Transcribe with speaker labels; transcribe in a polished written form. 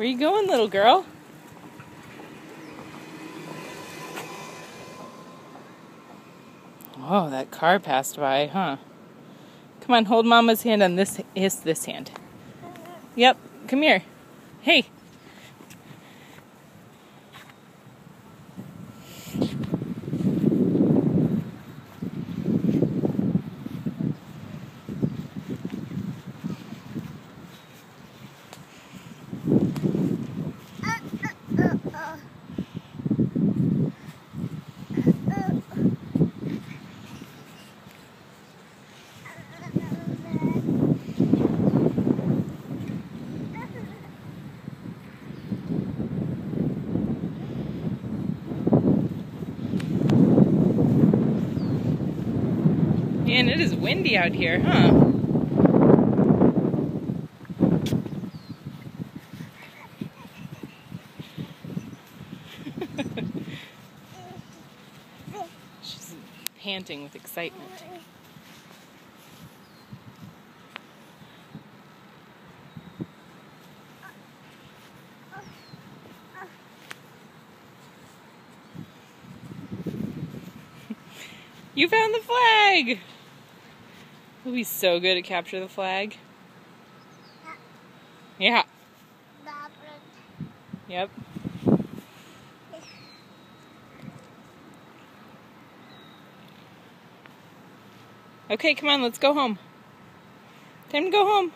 Speaker 1: Where you going, little girl? Oh, that car passed by, huh? Come on, hold Mama's hand on this hand. Yep, come here. Hey. Man, it is windy out here, huh? She's panting with excitement. You found the flag! We'll be so good at capture the flag. Yeah. Yep. Okay, come on, let's go home. Time to go home.